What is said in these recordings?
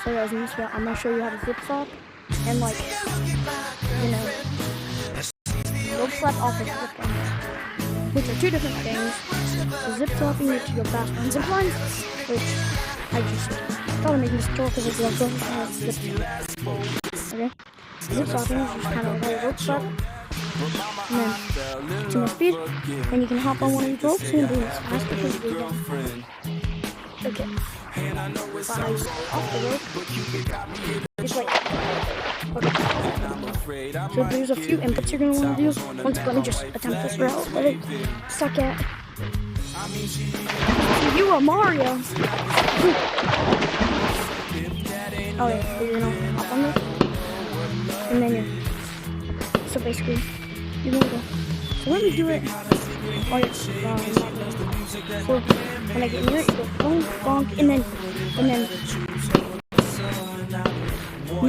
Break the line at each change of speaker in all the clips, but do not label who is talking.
So guys, in this video, I'm gonna show you how to zip flap and like, you know, rope flap off of zip lines, which are two different things. So zip flapping you to go faster on zip lines, which I just thought I'd make this tutorial because it's like zip flap. Okay, zip flapping is just kind of like a rope flap, and then to my speed, and you can hop on one of these ropes and do this fast because you can. Okay. Flies off the rope. Just like. Okay. So there's a few inputs you're going to want to do. Once let me just attempt this route. Let it suck at. You are Mario! Oh yeah, so you're going to hop on this. And then you're. So basically, you're going to go. So let me do it. Oh yeah. So when I get near it, you go bonk, bonk, and then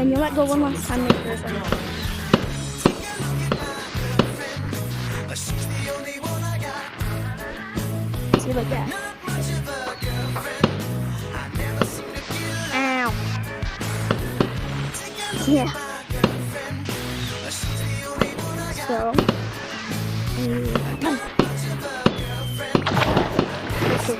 you let go one last time. Make this one. See, like that. Ow. Yeah. So. So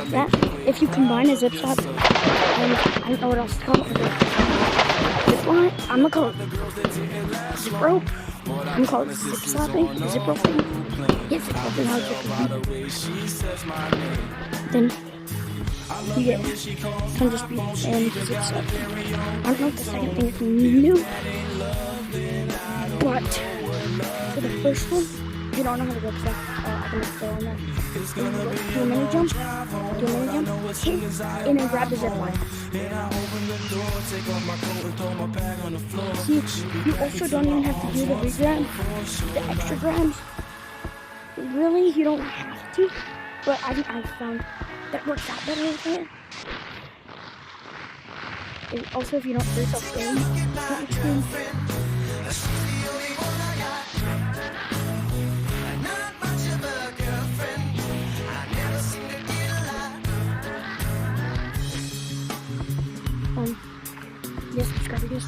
that, if you combine a zip flap, and I don't know what else to call it. Zip line, I'm gonna call it zip rope. I'm gonna call it zip slapping, zip roping. Yeah, zip roping, how then you get tons of speed and zip slapping. I don't know if the second thing is new, but for the first one, if you don't know how to zip slap, I can explain on that. Do a mini jump, hit, and then grab the zip line. See, you also don't even have to do the re-grab, the extra grabs. Really, you don't have to, but I found that works out better with it. Also, if you don't do yourself in, don't explain. Yes, subscribe to this.